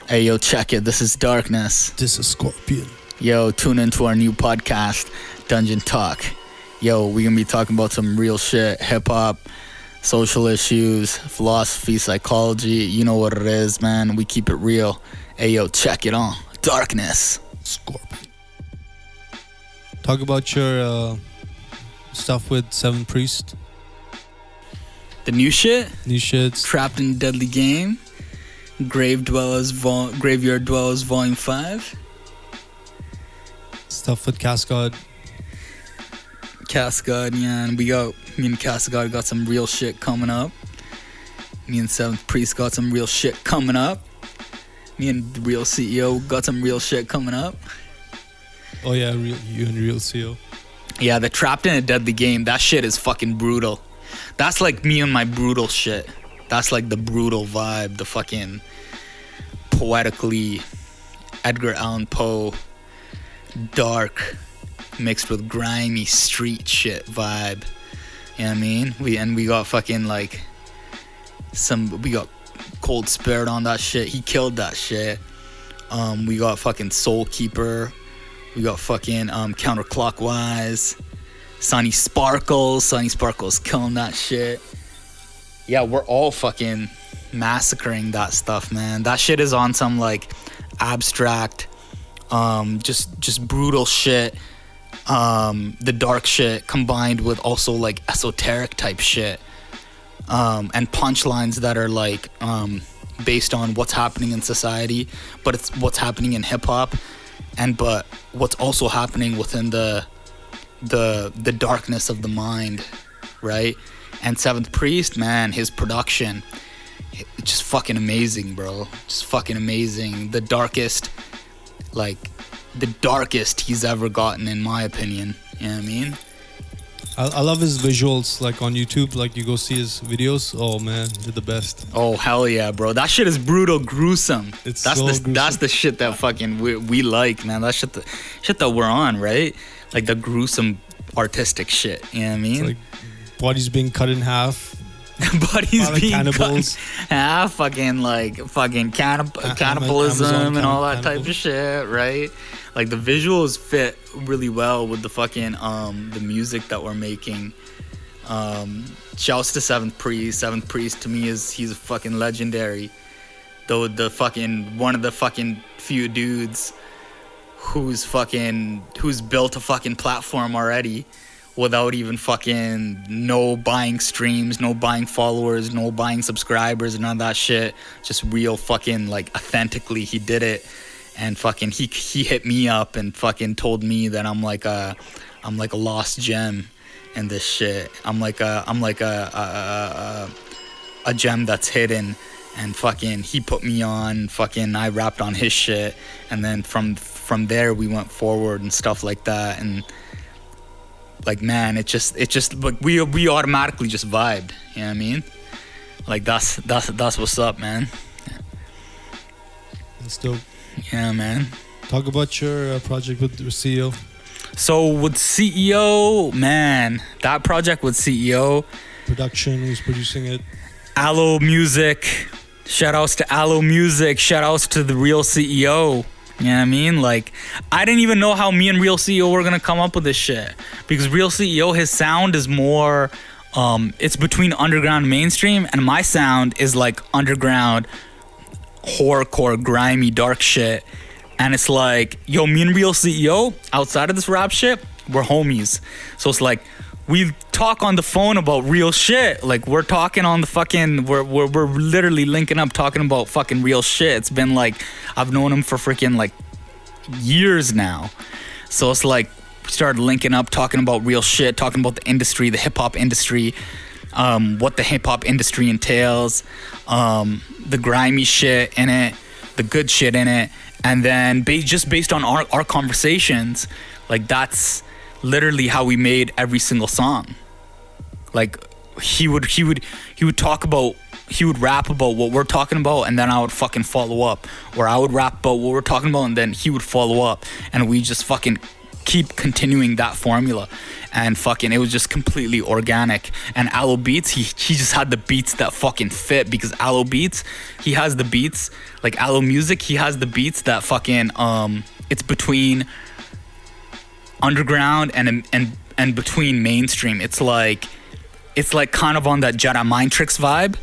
Hey, yo, check it. This is Darkness. This is Scorpion. Yo, tune into our new podcast, Dungeon Talk. Yo, we're going to be talking about some real shit, hip-hop, social issues, philosophy, psychology. You know what it is, man. We keep it real. Hey, yo, check it on. Darkness. Scorpion. Talk about your stuff with Seven Priest. The new shit? New shit. Trapped in Deadly Game. Graveyard Dwellers Volume 5. Stuff with Cascade. Cascade, yeah, and me and Cascade got some real shit coming up. Me and Seventh Priest got some real shit coming up. Me and the Real CEO got some real shit coming up. Oh yeah, you and Real CEO. Yeah, the Trapped in a Deadly Game, that shit is fucking brutal. That's like me and my brutal shit. That's like the brutal vibe, the fucking poetically Edgar Allan Poe, dark, mixed with grimy street shit vibe. You know what I mean? We got fucking like we got Cold Spirit on that shit. He killed that shit. We got fucking Soul Keeper. We got fucking Counterclockwise. Sonny Sparkles killing that shit. Yeah, we're all fucking massacring that stuff, man. That shit is on some like abstract, just brutal shit. The dark shit combined with also like esoteric type shit. And punchlines that are like based on what's happening in society, but it's what's happening in hip hop, but what's also happening within the darkness of the mind, right? And Seventh Priest, man, his production, it's just fucking amazing, bro. Just fucking amazing. The darkest he's ever gotten, in my opinion. You know what I mean? I love his visuals, like on YouTube, like you go see his videos. Oh man, they're the best. Oh hell yeah, bro. That shit is brutal, gruesome. That's the shit that fucking we like, man. That shit that we're on, right? Like the gruesome artistic shit. You know what I mean? It's like bodies being cut in half. Bodies being cannibals. cut in half, fucking cannibalism Amazon and all that cannibal. type of shit, right? Like the visuals fit really well with the fucking the music that we're making. Shouts to Seventh Priest. Seventh Priest to me he's a fucking legendary. Though the fucking one of the fucking few dudes who's built a fucking platform already without even fucking no buying streams, no buying followers, no buying subscribers, none of that shit. Just real fucking like authentically he did it. And fucking he hit me up and fucking told me that I'm like a lost gem in this shit. I'm like a gem that's hidden. And fucking he put me on, fucking I rapped on his shit, and then from there we went forward and stuff like that. And like, man, it just like we automatically just vibed. You know what I mean? Like that's what's up, man. That's dope. Yeah, man. Talk about your project with CEO. So with CEO, man, that project with CEO, Production, who's producing it? Aloe Music. Shout outs to Aloe Music. Shout outs to the Real CEO. You know what I mean? Like, I didn't even know how me and Real CEO were gonna come up with this shit. Because Real CEO, his sound is more, it's between underground and mainstream, and my sound is like underground, horrorcore, grimy, dark shit. And it's like, yo, me and Real CEO, outside of this rap shit, we're homies. So it's like, we talk on the phone about real shit. Like, we're talking on the fucking, we're literally linking up talking about fucking real shit. It's been like, I've known him for freaking like years now. So it's like, we started linking up, talking about real shit, talking about the industry, the hip hop industry, what the hip hop industry entails, the grimy shit in it, the good shit in it. And then just based on our conversations, like that's literally how we made every single song. Like he would rap about what we're talking about, and then I would fucking follow up, or I would rap about what we're talking about and then he would follow up, and we just fucking keep continuing that formula, and fucking it was just completely organic. And Aloe Beats, he just had the beats that fucking fit, because Aloe Beats, he has the beats like Aloe Music, he has the beats that fucking it's between underground and between mainstream. It's like kind of on that Jedi Mind Tricks vibe,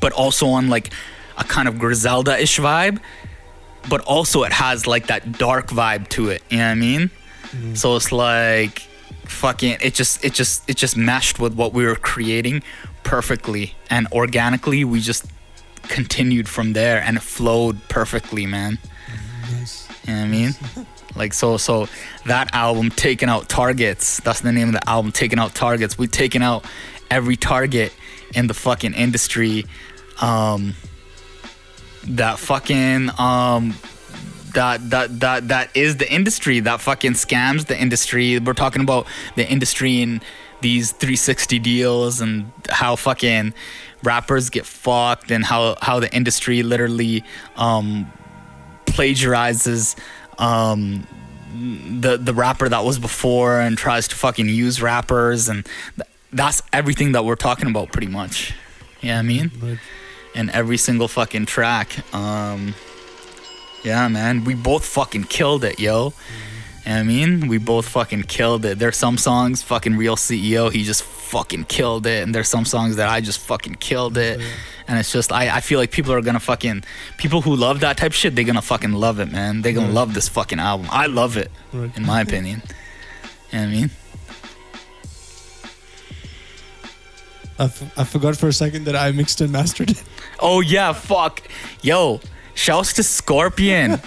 but also on like a kind of Griselda-ish vibe, but also it has like that dark vibe to it, you know what I mean? So it's like fucking it just meshed with what we were creating perfectly, and organically we just continued from there, and it flowed perfectly, man. Nice. You know what I mean? Like so that album, Taking Out Targets, that's the name of the album, Taking Out Targets. We've taken out every target in the fucking industry that fucking that is the industry, that fucking scams the industry. We're talking about the industry in these 360 deals, and how fucking rappers get fucked, and how the industry literally plagiarizes the rapper that was before, and tries to fucking use rappers, and that's everything that we're talking about pretty much. You know what I mean? Right. In every single fucking track. Yeah, man, we both fucking killed it, yo. You know what I mean? We both fucking killed it. There's some songs, fucking Real CEO, he just fucking killed it, and there's some songs that I just fucking killed it. And it's just, I feel like people are gonna fucking, people who love that type of shit, they're gonna fucking love it, man. They're gonna love this fucking album. I love it, in my opinion. You know what I mean? I forgot for a second that I mixed and mastered it. Oh yeah, fuck. Yo, shouts to Skorpion.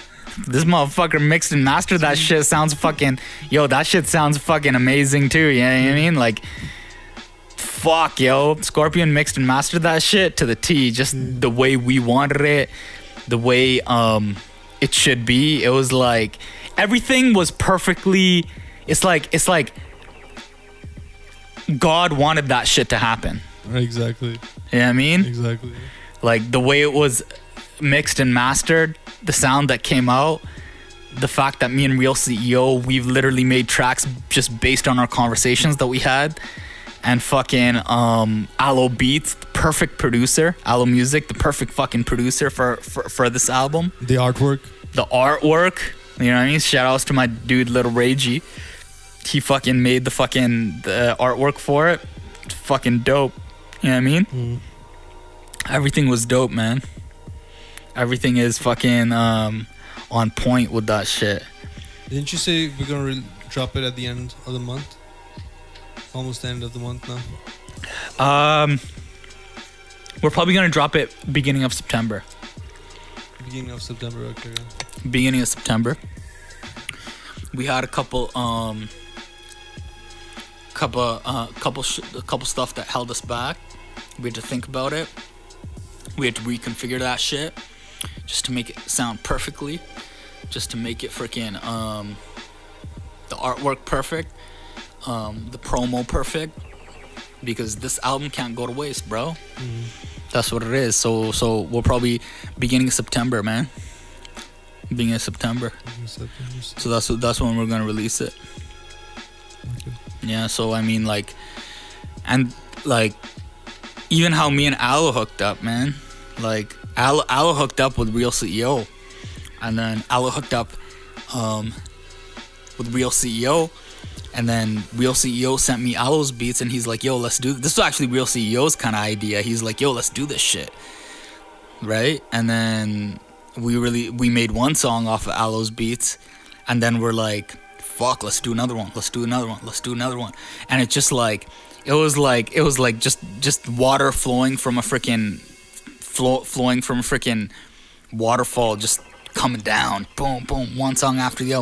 This motherfucker mixed and mastered that shit. Sounds fucking, yo, that shit sounds fucking amazing too. You know what I mean? Like, fuck, yo, Skorpion mixed and mastered that shit to the T, just the way we wanted it, the way it should be. It was like everything was perfectly, it's like God wanted that shit to happen. Exactly. You know what I mean? Exactly. Like the way it was mixed and mastered, the sound that came out, the fact that me and Real CEO, we've literally made tracks just based on our conversations that we had. And fucking Aloe Beats, the perfect producer, Aloe Music, the perfect fucking producer for this album. The artwork, you know what I mean? Shout outs to my dude Little Ragey. He fucking made the artwork for it. It's fucking dope. You know what I mean? Everything was dope, man. Everything is fucking on point with that shit. Didn't you say we're gonna drop it at the end of the month? Almost the end of the month now. We're probably gonna drop it beginning of September. Beginning of September, okay. Beginning of September. We had a couple stuff that held us back. We had to think about it. We had to reconfigure that shit just to make it sound perfectly, just to make it freaking the artwork perfect, the promo perfect, because this album can't go to waste, bro. That's what it is. So we'll probably beginning of September, man. Beginning of September. So that's when we're gonna release it. Okay. Yeah. So I mean, like, and like, even how me and Aloe hooked up, man. Like Aloe hooked up with Real CEO, and then Aloe hooked up with Real CEO, and then Real CEO sent me Aloe's beats, and he's like, yo, let's do this. Was actually Real CEO's kind of idea. He's like, yo, let's do this shit, right? And then we made one song off of Aloe's beats, and then we're like, fuck, let's do another one, and it's just like, it was like just water flowing from a freaking waterfall, just coming down, boom boom, one song after the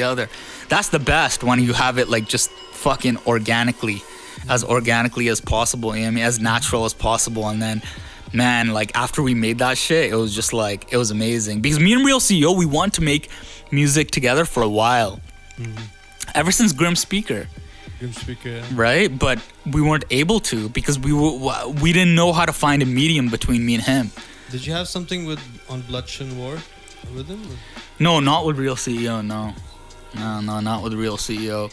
other. That's the best, when you have it like just fucking organically as possible, you know what I mean, as natural as possible. And then, man, like after we made that shit, it was just like, it was amazing, because me and Real CEO, we want to make music together for a while, ever since Grim Speaker, yeah. Right? But we weren't able to, because we didn't know how to find a medium between me and him. Did you have something on Bloodshed War with him? No, not with Real CEO, no. No, not with Real CEO.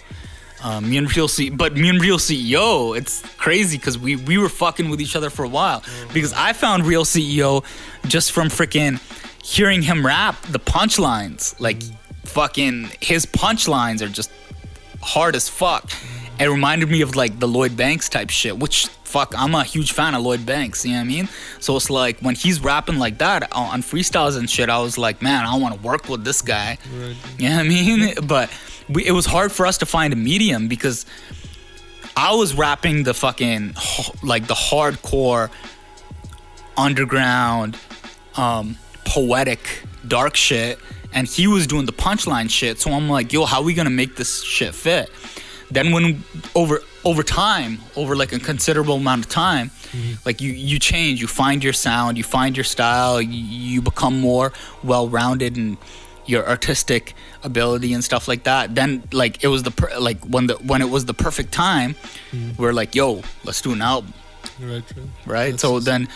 Me and Real CEO, it's crazy because we were fucking with each other for a while. Because I found Real CEO just from freaking hearing him rap the punchlines. Like, fucking, his punchlines are just hard as fuck. It reminded me of like the Lloyd Banks type shit, which, fuck, I'm a huge fan of Lloyd Banks, you know what I mean? So it's like, when he's rapping like that on freestyles and shit, I was like, man, I want to work with this guy. Right. You know what I mean? But it was hard for us to find a medium because I was rapping the fucking, like, the hardcore, underground, poetic, dark shit, and he was doing the punchline shit. So I'm like, yo, how are we gonna make this shit fit? Then when over time, over like a considerable amount of time, like you change, you find your sound, you find your style, you become more well-rounded in your artistic ability and stuff like that. Then like it was when it was the perfect time, we're like, yo, let's do an album. Right. So then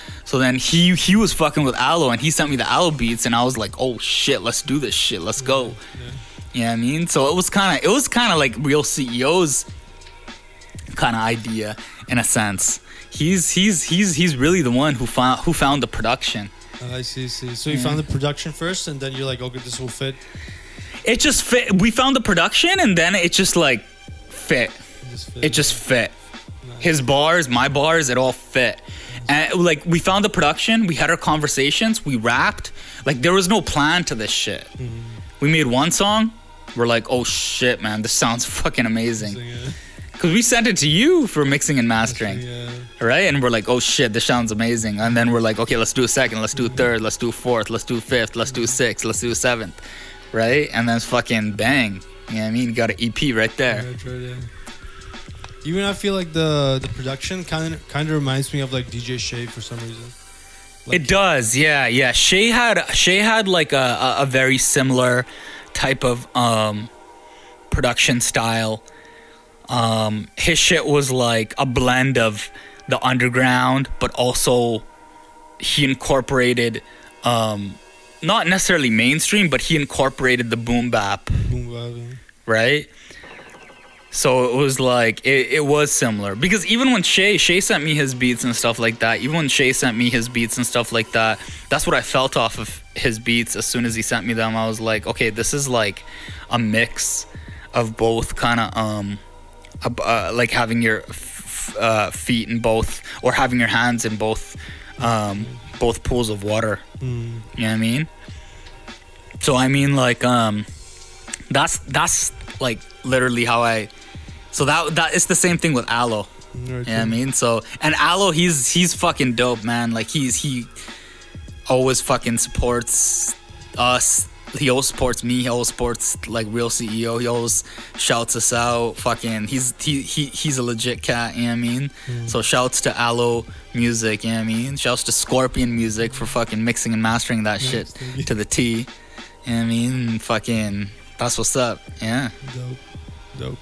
he was fucking with Aloe and he sent me the Aloe beats and I was like, oh shit, let's do this shit, let's go. Yeah. You know what I mean? So it was kind of like Real CEO's kind of idea in a sense. He's really the one who found the production. I see. So you found the production first and then you're like, okay, this will fit. It just fit. We found the production and then it just like fit. It just fit. Nice. His bars, my bars, it all fit. And like we found the production, we had our conversations, we rapped. Like there was no plan to this shit. We made one song. We're like, oh shit, man, this sounds fucking amazing. Because we sent it to you for mixing and mastering, right? And we're like, oh shit, this sounds amazing. And then we're like, okay, let's do a second, let's do a third, let's do a fourth, let's do a fifth, let's do a sixth, let's do a seventh, right? And then it's fucking bang. You know what I mean? You got an EP right there. Yeah. Even I feel like the production kind of reminds me of like DJ Shay for some reason. Like, it does, yeah. Shay had like a very similar type of production style. His shit was like a blend of the underground, but also he incorporated not necessarily mainstream, but he incorporated the boom bap. Right? So it was like it was similar because even when Shay sent me his beats and stuff like that, that's what I felt off of his beats. As soon as he sent me them, I was like, okay, this is like a mix of both, kind of like having your feet in both, or having your hands in both pools of water. You know what I mean? So I mean, like that's like literally how I. So that it's the same thing with Aloe. You know what I mean? So, and Aloe, he's fucking dope, man. Like he always fucking supports us. He always supports me. He always supports like Real CEO. He always shouts us out. Fucking he's a legit cat, you know what I mean? So shouts to Aloe Music, you know what I mean? Shouts to SkorpionMuzik for fucking mixing and mastering that shit to the T. You know what I mean? Fucking that's what's up. Yeah. Dope.